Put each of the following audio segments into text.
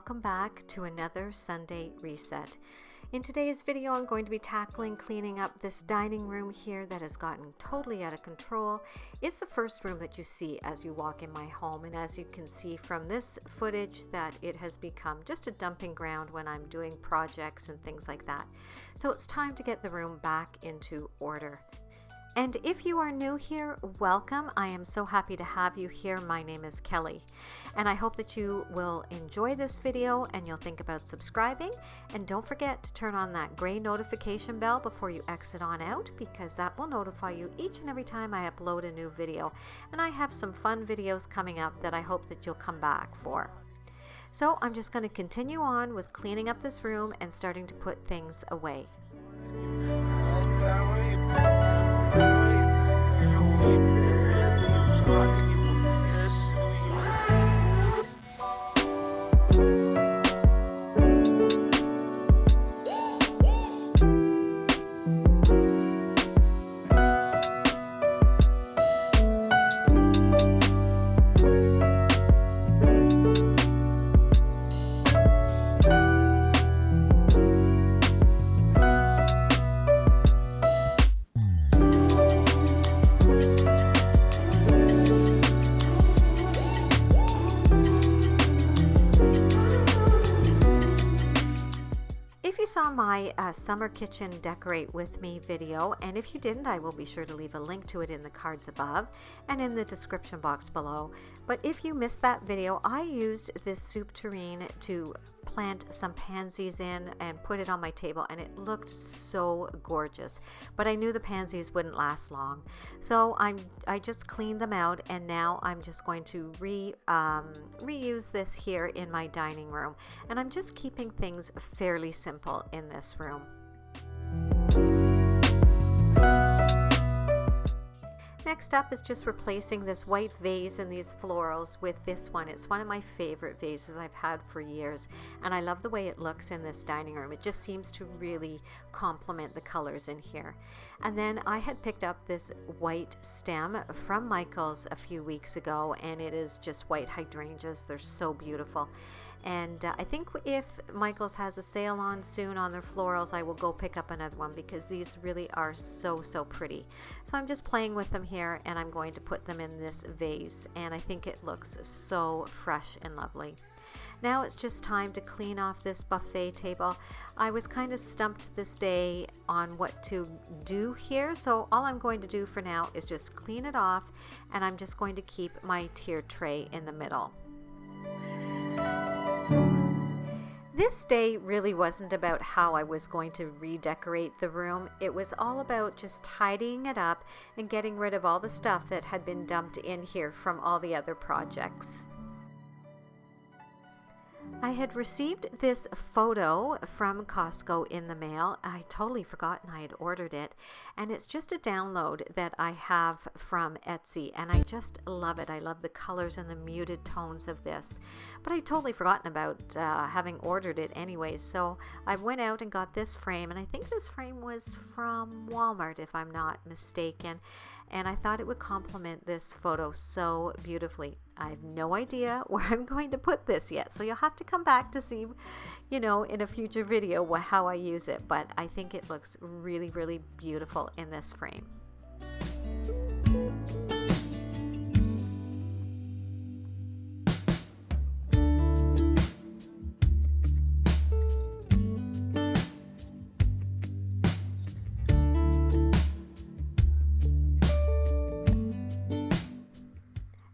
welcome back to another Sunday Reset. In today's video, I'm going to be tackling cleaning up this dining room here that has gotten totally out of control. It's the first room that you see as you walk in my home, and as you can see from this footage that it has become just a dumping ground when I'm doing projects and things like that. So it's time to get the room back into order. And if you are new here, welcome. I am so happy to have you here. My name is Kelly, and I hope that you will enjoy this video and you'll think about subscribing. And don't forget to turn on that gray notification bell before you exit on out, because that will notify you each and every time I upload a new video. And I have some fun videos coming up that I hope that you'll come back for. So I'm just going to continue on with cleaning up this room and starting to put things away. Saw my summer kitchen decorate with me video, and if you didn't, I will be sure to leave a link to it in the cards above and in the description box below. But if you missed that video, I used this soup tureen to plant some pansies in and put it on my table, and it looked so gorgeous, but I knew the pansies wouldn't last long, so I just cleaned them out, and now I'm just going to reuse this here in my dining room, and I'm just keeping things fairly simple in this room. Next up is just replacing this white vase and these florals with this one. It's one of my favorite vases I've had for years, and I love the way it looks in this dining room. It just seems to really complement the colors in here. And then I had picked up this white stem from Michael's a few weeks ago, and it is just white hydrangeas. They're so beautiful. And I think if Michael's has a sale on soon on their florals, I will go pick up another one, because these really are so pretty. So I'm just playing with them here, and I'm going to put them in this vase, and I think it looks so fresh and lovely. Now it's just time to clean off this buffet table. I was kind of stumped this day on what to do here, so all I'm going to do for now is just clean it off, and I'm just going to keep my tier tray in the middle. This day really wasn't about how I was going to redecorate the room. It was all about just tidying it up and getting rid of all the stuff that had been dumped in here from all the other projects. I had received this photo from Costco in the mail. I totally forgotten I had ordered it, and it's just a download that I have from Etsy, and I just love it. I love the colors and the muted tones of this, but I totally forgotten about having ordered it anyways. So I went out and got this frame, and I think this frame was from Walmart if I'm not mistaken, and I thought it would complement this photo so beautifully. I have no idea where I'm going to put this yet, so you'll have to come back to see, you know, in a future video how I use it, but I think it looks really beautiful in this frame.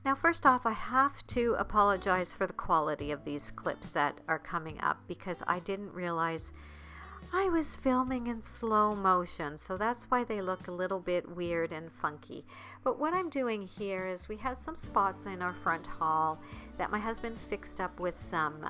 Now, first off, I have to apologize for the quality of these clips that are coming up, because I didn't realize I was filming in slow motion, so that's why they look a little bit weird and funky. But what I'm doing here is we have some spots in our front hall that my husband fixed up with some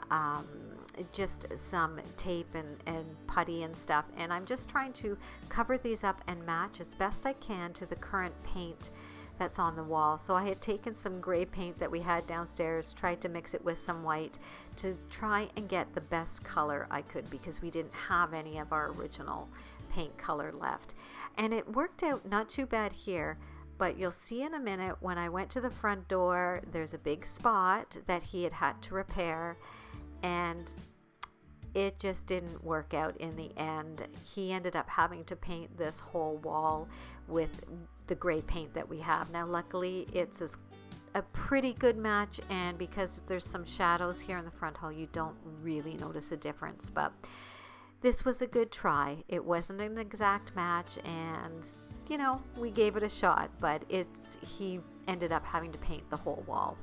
just some tape and putty and stuff, and I'm just trying to cover these up and match as best I can to the current paint that's on the wall. So I had taken some gray paint that we had downstairs, tried to mix it with some white to try and get the best color I could, because we didn't have any of our original paint color left. And it worked out not too bad here, but you'll see in a minute when I went to the front door, there's a big spot that he had to repair. and it just didn't work out in the end. He ended up having to paint this whole wall with the gray paint that we have. Now luckily it's a pretty good match, and because there's some shadows here in the front hall, you don't really notice a difference, but this was a good try. It wasn't an exact match, and we gave it a shot, but he ended up having to paint the whole wall.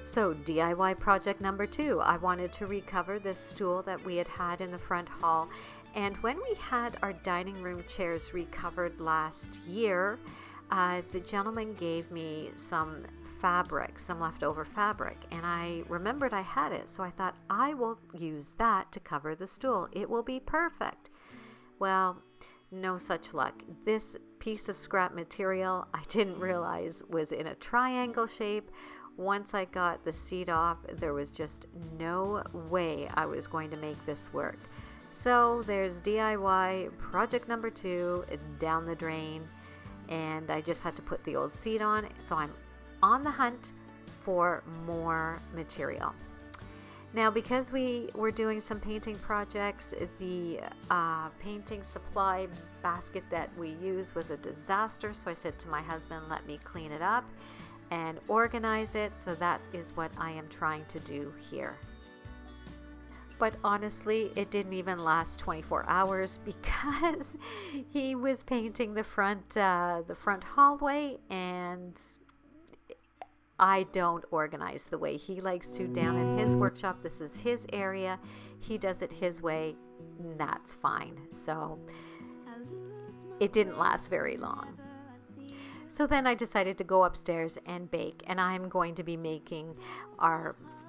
So DIY project number 2, I wanted to recover this stool that we had in the front hall. And when we had our dining room chairs recovered last year, the gentleman gave me some fabric, some leftover fabric, and I remembered I had it. So I thought, I will use that to cover the stool. It will be perfect. Well, no such luck. This piece of scrap material I didn't realize was in a triangle shape. Once I got the seat off, there was just no way I was going to make this work. So there's DIY project number 2 down the drain, and I just had to put the old seat on. So I'm on the hunt for more material. Now, because we were doing some painting projects, the painting supply basket that we used was a disaster. So I said to my husband, let me clean it up and organize it. So that is what I am trying to do here. But honestly, it didn't even last 24 hours because he was painting the front hallway, and I don't organize the way he likes to down in his workshop. This is his area. He does it his way. That's fine. So it didn't last very long. So then I decided to go upstairs and bake, and I'm going to be making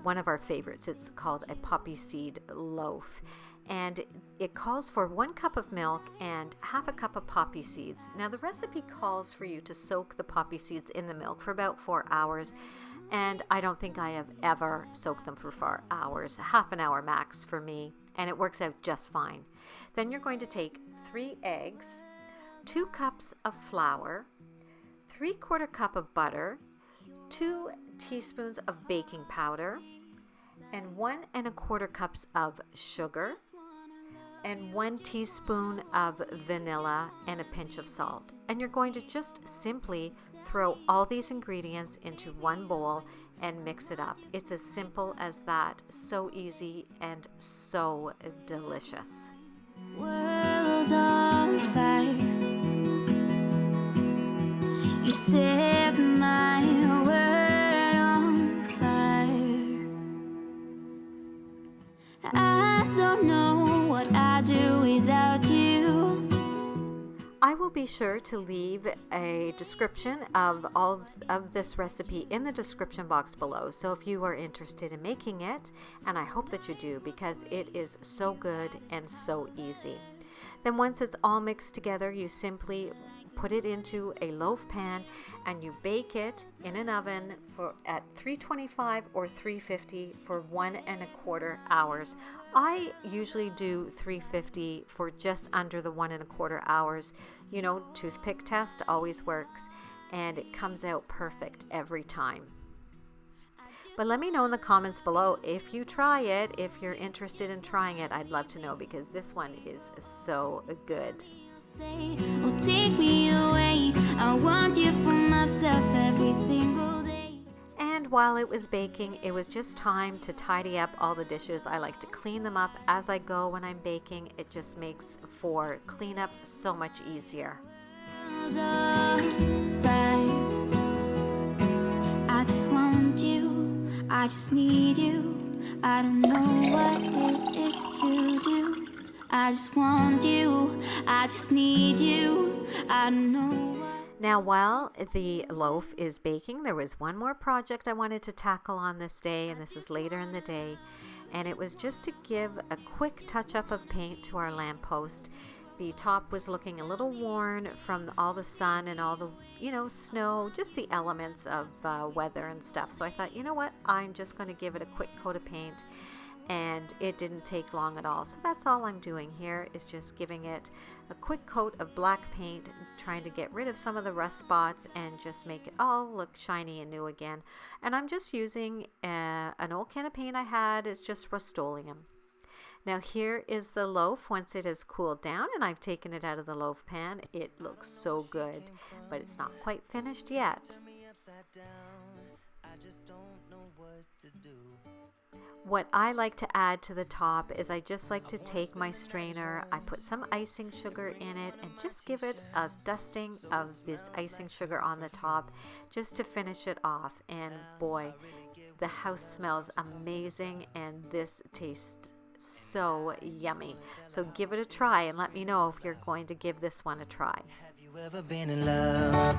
one of our favorites. It's called a poppy seed loaf, and it calls for 1 cup of milk and half a cup of poppy seeds. Now the recipe calls for you to soak the poppy seeds in the milk for about 4 hours, and I don't think I have ever soaked them for 4 hours, half an hour max for me, and it works out just fine. Then you're going to take 3 eggs, 2 cups of flour, 3/4 cup of butter, 2 teaspoons of baking powder, and 1 1/4 cups of sugar, and 1 teaspoon of vanilla, and a pinch of salt. And you're going to just simply throw all these ingredients into one bowl and mix it up. It's as simple as that. So easy and so delicious. World on fire. You set my world on fire. I don't know what I'd do without you. I will be sure to leave a description of all of this recipe in the description box below. So if you are interested in making it, and I hope that you do, because it is so good and so easy. Then once it's all mixed together, you simply put it into a loaf pan and you bake it in an oven at 325 or 350 for 1 1/4 hours. I usually do 350 for just under the 1 1/4 hours. Toothpick test always works, and it comes out perfect every time. But let me know in the comments below if you try it, if you're interested in trying it. I'd love to know, because this one is so good. Well, take me away. I want you for myself every single day. And while it was baking, it was just time to tidy up all the dishes. I like to clean them up as I go when I'm baking. It just makes for cleanup so much easier. World on fire. I just want you. I just need you. I don't know what it is you do. I just want you, I just need you, I don't know what. Now, while the loaf is baking, there was one more project I wanted to tackle on this day, and this is later in the day. and it was just to give a quick touch-up of paint to our lamppost. The top was looking a little worn from all the sun and all the, snow, just the elements of weather and stuff. So I thought, you know what, I'm just going to give it a quick coat of paint, and it didn't take long at all. So that's all I'm doing here, is just giving it a quick coat of black paint, trying to get rid of some of the rust spots and just make it all look shiny and new again. And I'm just using an old can of paint I had. It's just Rust-Oleum. Now here is the loaf once it has cooled down, and I've taken it out of the loaf pan. It looks so good, but it's not quite finished yet. What I like to add to the top is I just like to take my strainer, I put some icing sugar in it, and just give it a dusting of this icing sugar on the top just to finish it off. And boy, the house smells amazing, and this tastes so yummy. So give it a try and let me know if you're going to give this one a try. Have you ever been in love?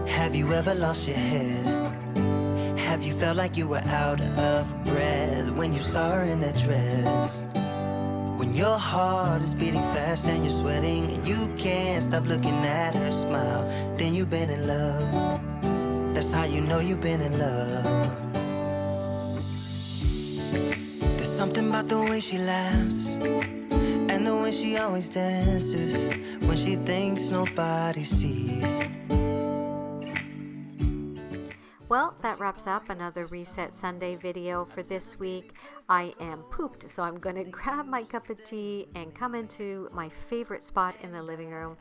Have you ever lost your head? Have you felt like you were out of breath when you saw her in that dress? When your heart is beating fast and you're sweating and you can't stop looking at her smile, then you've been in love. That's how you know you've been in love. There's something about the way she laughs and the way she always dances when she thinks nobody sees. Well, that wraps up another Reset Sunday video for this week. I am pooped, so I'm going to grab my cup of tea and come into my favorite spot in the living room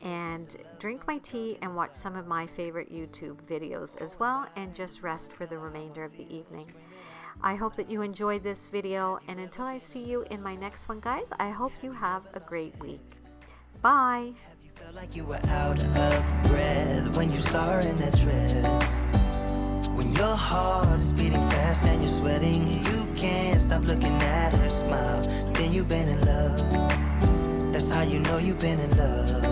and drink my tea and watch some of my favorite YouTube videos as well, and just rest for the remainder of the evening. I hope that you enjoyed this video, and until I see you in my next one, guys, I hope you have a great week. Bye! Have you felt like you were out of breath when you saw her in that dress? When your heart is beating fast and you're sweating and you can't stop looking at her smile, then you've been in love. That's how you know you've been in love.